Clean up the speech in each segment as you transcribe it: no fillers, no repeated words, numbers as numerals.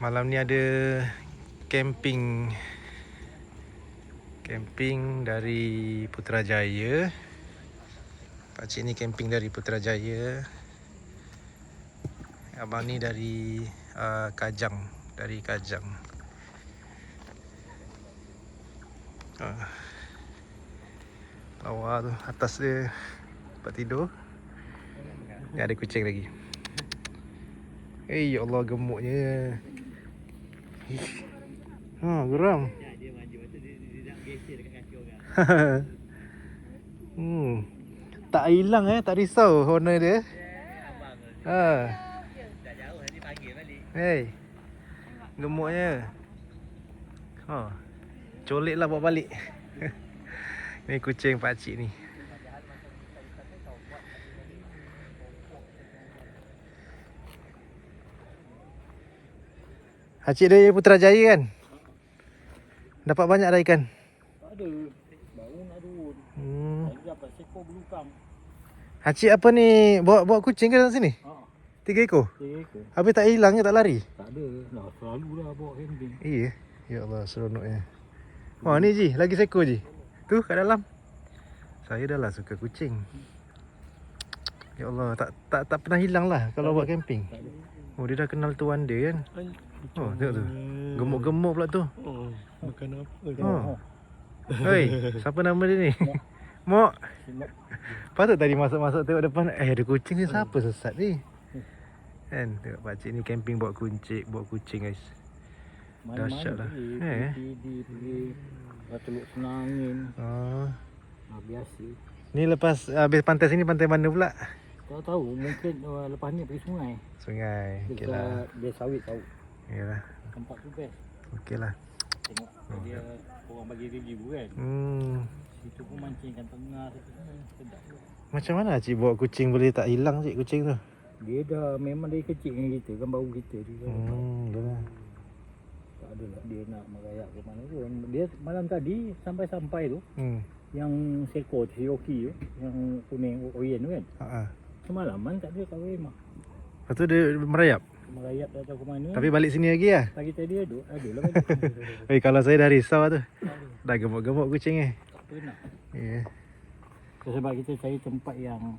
Malam ni ada camping dari Putrajaya. Pakcik ni camping dari Putrajaya. Abang ni dari Kajang. Bawah tu, atas dia tempat tidur. Ni ada kucing lagi. Ya Allah, gemuknya. Geram. Dia maju tu dia nak gesek dekat kaki orang. Tak hilang tak risau owner dia. Abang tu. Tak jauh nanti panggil balik. Gemuknya. Colik lah bawa balik. Ni kucing pakcik ni. Pakcik dari Putrajaya kan? Dapat banyak dah ikan? Tak ada. Baru nak turun. Tadi dapat sekor belukang. Pakcik apa ni? Bawa kucing ke dalam sini? 3 ekor? 3 ekor. Habis tak hilang ke, tak lari? Tak ada. Dah selalu dah bawa camping. Iya. Ya Allah, seronoknya. Ni Ji, lagi seekor Ji. Tu kat dalam. Saya dah lah suka kucing. Ya Allah, tak pernah hilang lah kalau buat camping. Dia dah kenal tuan dia kan. Tengok tu. Gemuk-gemuk pula tu. Makan apa tu? Hei, siapa nama dia ni? Mok. Patut tadi masuk-masuk tengok depan. Ada kucing ni, siapa sesat ni? Kan, tengok pakcik ni camping bawa kucing guys. Dahsyat lah. Pergi Teluk Senangin. Biasa. Ni lepas habis pantai sini, pantai mana pula? Tak tahu, mungkin lepas ni pergi sungai. Sungai. Okeylah. Dia sawit tahu. Yalah. Tempat tu best. Okeylah. Tengok dia orang bagi review kan. Situ pun mancingkan tengah situ sedap tu. Macam mana cik bawa kucing boleh tak hilang cik kucing tu? Dia dah memang dari kecil dengan kita kan, bau kita dia. Yalah. Tak adalah dia nak merayak ke mana pun. Dia malam tadi sampai tu yang sekor Cherokee tu, yang kuning oyen tu kan. Semalaman tak ada kat rumah. Lepas tu dia merayap? Merayap tak tahu ke mana. Tapi balik sini lagi lah? Pagi tadi ada lah balik. Kalau saya dah risau tu. Dah gemuk-gemuk kucing Tak pernah. Ya. Sebab kita cari tempat yang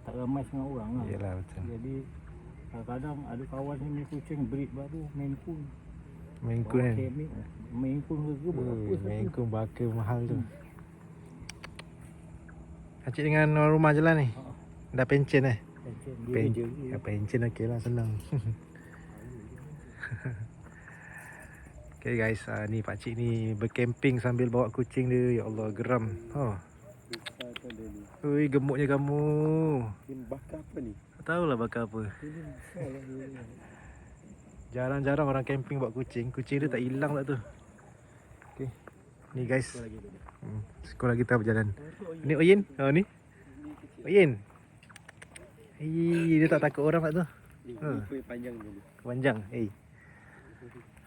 tak ramai sangat orang lah. Yalah, betul. Jadi kadang-kadang ada kawan ni kucing breed baru, Maine Coon. Maine Coon kan? Maine Coon ke berapa satu. Maine Coon baka mahal tu. Pakcik dengan rumah je lah ni? Dah pencen pencen okey lah, senang. Okay guys, ni pakcik ni bercamping sambil bawa kucing dia. Ya Allah, geram. Ui, gemuknya kamu. Ini bakar apa ni? Tak tahulah bakar apa. Jarang-jarang orang camping bawa kucing. Kucing dia tak hilang lah tu. Okay. Ni guys. Sekolah kita berjalan. Ni Oyin. Ni Oyin. Dia tak takut orang tak tu. Panjang dulu. Panjang.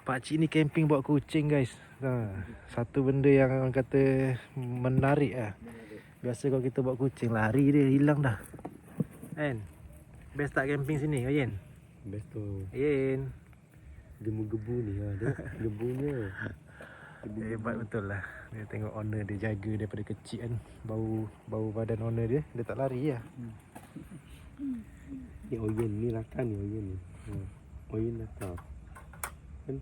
Pakcik ni camping bawa kucing guys. Satu benda yang orang kata menarik lah. Biasa kalau kita bawa kucing, lari dia hilang dah. Kan? Best tak camping sini, Oyin? Best tu. Oyin. Gebu-gebu ni ada. Gebunya. Hebat betul lah. Dia tengok owner dia jaga daripada kecil kan. Bau badan owner dia tak lari lah. Ni Oyen ni rakan ni Oyen ni. Oyen nakal. Kan?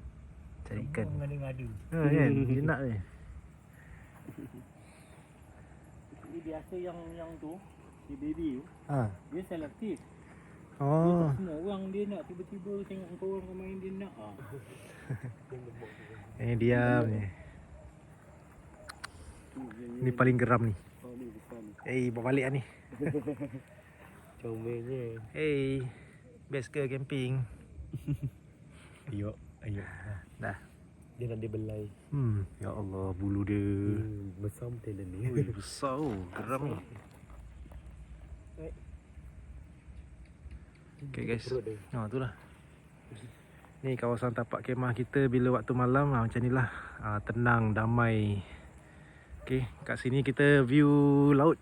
Cari ikan. Ngadu-ngadu. Kan? Dia nak ni. Ini biasa yang tu, si baby tu. Dia selektif. Dia tak semua orang dia nak, tiba-tiba tengok kau orang main dia nak. Ini diam ni. Ni paling geram ni. Bawa balik lah ni. Comelnya. Best ke camping? Ayo. Dah. Dia nak dibelai. Ya Allah, bulu dia. Besar betul ni. Besar geram ni. Okay guys. Tu lah. Ni kawasan tapak kemah kita bila waktu malam macam ni lah. Tenang, damai. Okay, kat sini kita view laut.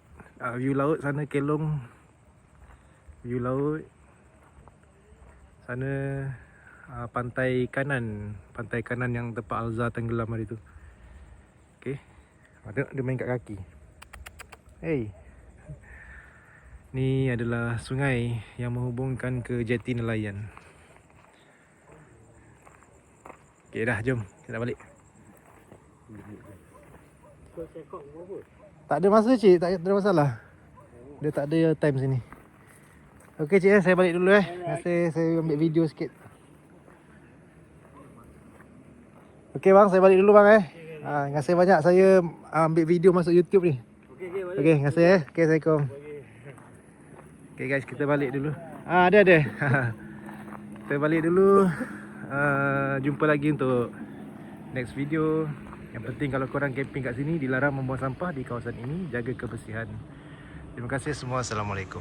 View laut sana Kelong. View laut. Sana pantai kanan yang tempat Alza tenggelam hari tu. Okey. Tengok dia main kat kaki. Hey. Ni adalah sungai yang menghubungkan ke jeti nelayan. Okey dah, jom kita nak balik. Tak ada masa cik, tak ada masalah. Dia tak ada time sini. Okey cik, saya balik dulu Terima kasih, saya ambil video sikit. Okey bang, saya balik dulu bang terima kasih banyak, saya ambil video masuk YouTube ni. Okey, terima kasih Okey, Assalamualaikum. Okey guys, kita balik dulu. Ada. Kita balik dulu. Jumpa lagi untuk next video. Yang penting kalau korang camping kat sini, dilarang membuang sampah di kawasan ini. Jaga kebersihan. Terima kasih semua. Assalamualaikum.